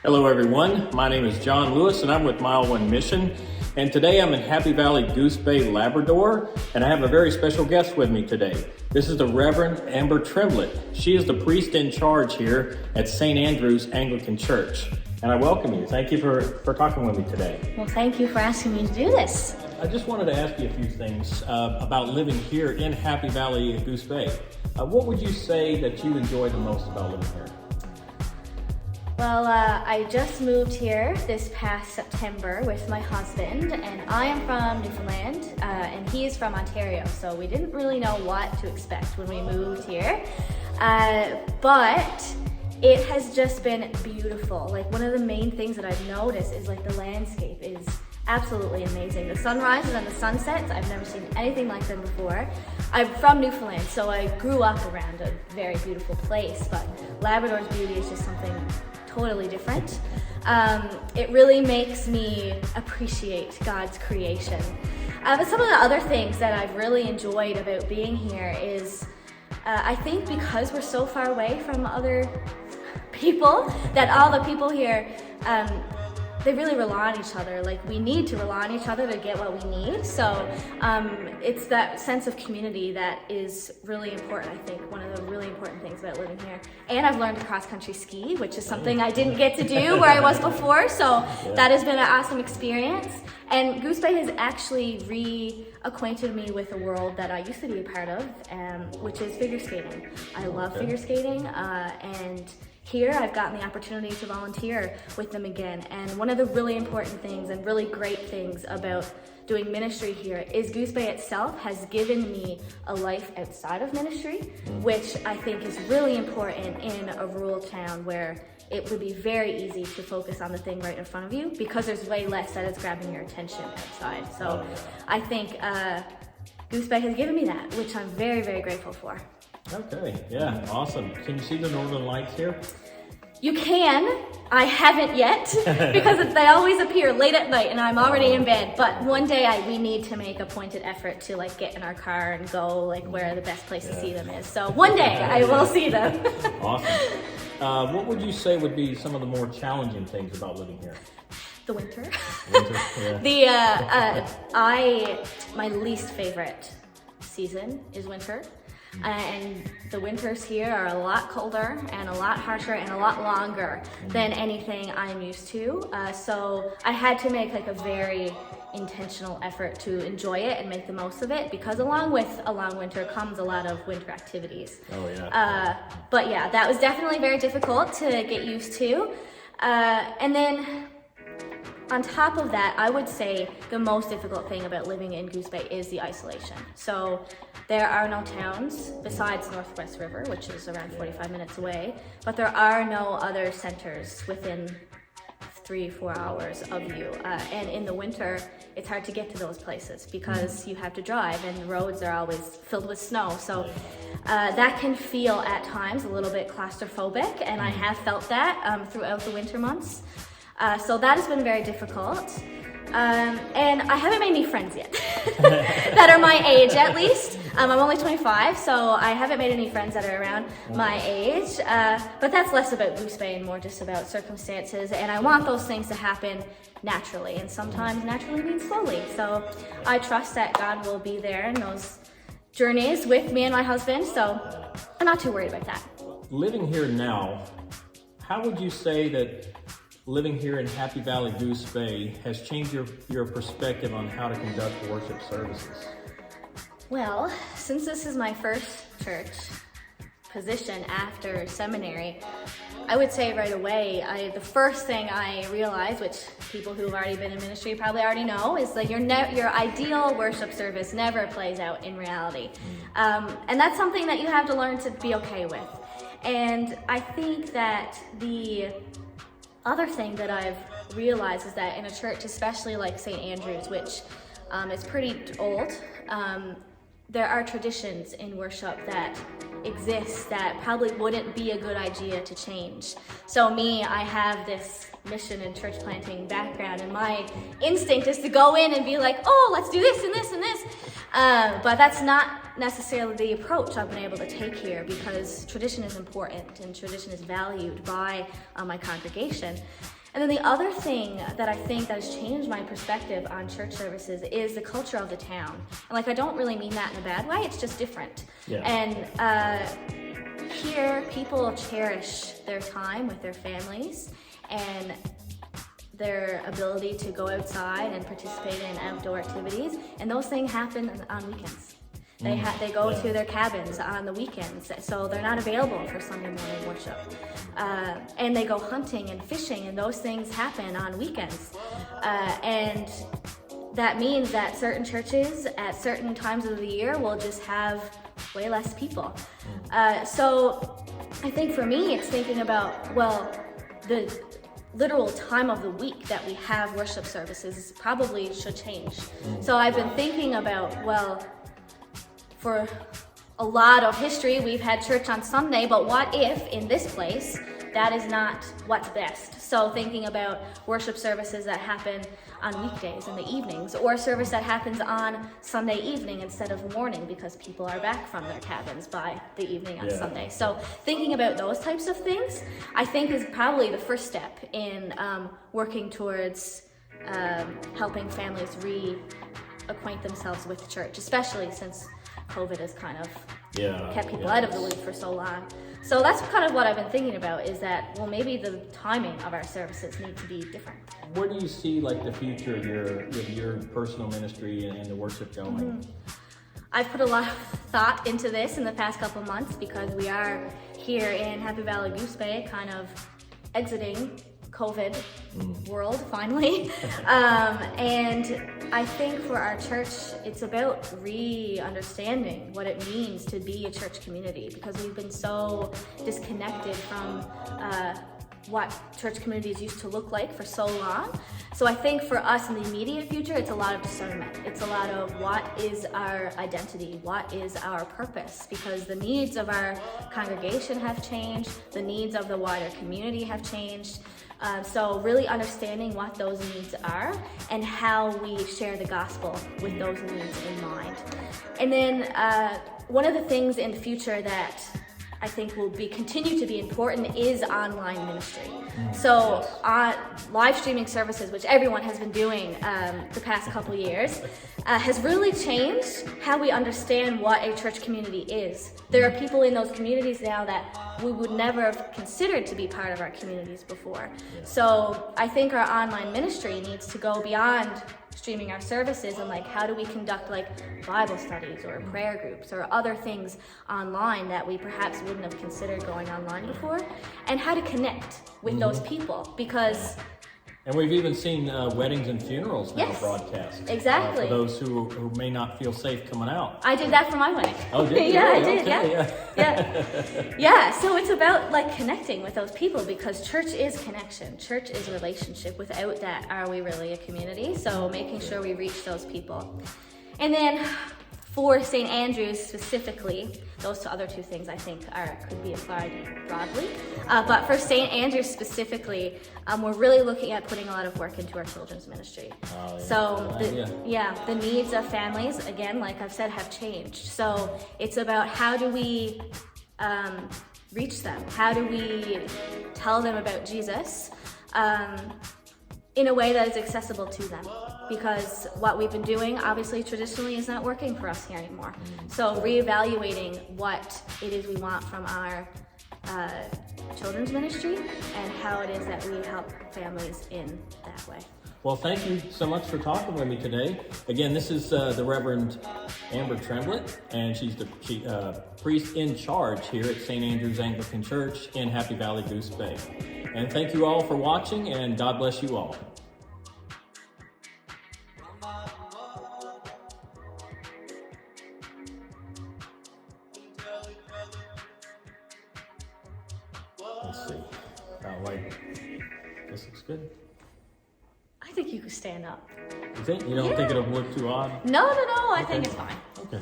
Hello everyone, my name is John Lewis and I'm with Mile One Mission. And today I'm in Happy Valley-Goose Bay, Labrador, and I have a very special guest with me today. This is the Reverend Tremblett. She is the priest in charge here at St. Andrew's Anglican Church. And I welcome you. Thank you for talking with me today. Well, thank you for asking me to do this. I just wanted to ask you a few things about living here in Happy Valley-Goose Bay. What would you say that you enjoy the most about living here? Well, I just moved here this past September with my husband, and I am from Newfoundland, and he is from Ontario, so we didn't really know what to expect when we moved here, but it has just been beautiful. Like, one of the main things that I've noticed is like the landscape is absolutely amazing. The sunrises and the sunsets, I've never seen anything like them before. I'm from Newfoundland, so I grew up around a very beautiful place, but Labrador's beauty is just something totally different. It really makes me appreciate God's creation. But some of the other things that I've really enjoyed about being here is, I think because we're so far away from other people, that all the people here, they really rely on each other. Like, we need to rely on each other to get what we need. So it's that sense of community that is really important, I think, one of the really important things about living here. And I've learned to cross-country ski, which is something I didn't get to do where I was before. So that has been an awesome experience. And Goose Bay has actually reacquainted me with a world that I used to be a part of, which is figure skating. I love figure skating, and here I've gotten the opportunity to volunteer with them again. And one of the really important things and really great things about doing ministry here is Goose Bay itself has given me a life outside of ministry, which I think is really important in a rural town where it would be very easy to focus on the thing right in front of you because there's way less that is grabbing your attention outside. So I think Goose Bay has given me that, which I'm very, very grateful for. Okay, yeah, awesome. Can you see the northern lights here? You can. I haven't yet because they always appear late at night and I'm already in bed. But one day we need to make a pointed effort to like get in our car and go like where the best place to see them is. So one day I will see them. Awesome. What would you say would be some of the more challenging things about living here? The winter. Yeah. My least favorite season is winter. And the winters here are a lot colder and a lot harsher and a lot longer than anything I'm used to. So I had to make like a very intentional effort to enjoy it and make the most of it, because along with a long winter comes a lot of winter activities. Oh yeah. But yeah, that was definitely very difficult to get used to. And then on top of that, I would say the most difficult thing about living in Goose Bay is the isolation. So there are no towns besides Northwest River, which is around 45 minutes away, but there are no other centers within 3-4 hours of you. And in the winter, it's hard to get to those places because you have to drive and the roads are always filled with snow. So that can feel at times a little bit claustrophobic, and I have felt that throughout the winter months. So that has been very difficult. And I haven't made any friends yet that are my age, at least. I'm only 25, so I haven't made any friends that are around my age. But that's less about Goose Bay and more just about circumstances. And I want those things to happen naturally. And sometimes naturally means slowly. So I trust that God will be there in those journeys with me and my husband. So I'm not too worried about that. Living here now, how would you say that living here in Happy Valley-Goose Bay has changed your perspective on how to conduct worship services? Well, since this is my first church position after seminary, I would say right away, the first thing I realized, which people who have already been in ministry probably already know, is that your ideal worship service never plays out in reality. And that's something that you have to learn to be okay with. And I think that the other thing that I've realized is that in a church, especially like St. Andrew's, which is pretty old, there are traditions in worship that exist that probably wouldn't be a good idea to change. So me, I have this mission and church planting background, and my instinct is to go in and be like, oh, let's do this and this and this. But that's not necessarily the approach I've been able to take here, because tradition is important and tradition is valued by my congregation. And then the other thing that I think that has changed my perspective on church services is the culture of the town. And like, I don't really mean that in a bad way, it's just different. Yeah. And here, people cherish their time with their families and their ability to go outside and participate in outdoor activities, and those things happen on weekends. They go to their cabins on the weekends, so they're not available for Sunday morning worship. And they go hunting and fishing, and those things happen on weekends. And that means that certain churches at certain times of the year will just have way less people. So I think for me, it's thinking about, well, the literal time of the week that we have worship services probably should change. So I've been thinking about, well, for a lot of history, we've had church on Sunday, but what if in this place, that is not what's best? So thinking about worship services that happen on weekdays in the evenings, or a service that happens on Sunday evening instead of morning because people are back from their cabins by the evening on Sunday. So thinking about those types of things, I think, is probably the first step in working towards helping families reacquaint themselves with church, especially since COVID has kind of kept people out of the loop for so long. So that's kind of what I've been thinking about, is that, well, maybe the timing of our services need to be different. Where do you see like the future of your personal ministry and the worship going? I've put a lot of thought into this in the past couple months, because we are here in Happy Valley-Goose Bay, kind of exiting COVID world finally. And I think for our church, it's about re-understanding what it means to be a church community, because we've been so disconnected from what church communities used to look like for so long. So I think for us in the immediate future, it's a lot of discernment. It's a lot of what is our identity, what is our purpose, because the needs of our congregation have changed, the needs of the wider community have changed. So really understanding what those needs are and how we share the gospel with those needs in mind. And then one of the things in the future that I think will continue to be important is online ministry. So live streaming services, which everyone has been doing the past couple years, has really changed how we understand what a church community is. There are people in those communities now that we would never have considered to be part of our communities before. So I think our online ministry needs to go beyond streaming our services, and like, how do we conduct like Bible studies or prayer groups or other things online that we perhaps wouldn't have considered going online before, and how to connect with those people, because and we've even seen weddings and funerals now broadcast. Exactly. For those who may not feel safe coming out. I did that for my wedding. Oh, did you? Yeah, I did. Okay, Yeah. So it's about like connecting with those people, because church is connection. Church is relationship. Without that, are we really a community? So making sure we reach those people. And then for St. Andrew's specifically, those other two things I think could be applied broadly. But for St. Andrew's specifically, we're really looking at putting a lot of work into our children's ministry. So the needs of families, again, like I've said, have changed. So it's about, how do we reach them? How do we tell them about Jesus in a way that is accessible to them? Because what we've been doing, obviously, traditionally is not working for us here anymore. So reevaluating what it is we want from our children's ministry and how it is that we help families in that way. Well, thank you so much for talking with me today. Again, this is the Reverend Amber Tremblett, and she's the priest in charge here at St. Andrew's Anglican Church in Happy Valley-Goose Bay. And thank you all for watching, and God bless you all. Let's see. This looks good. I think you could stand up. You think? You don't think it'll look too odd? No. I think it's fine. Okay.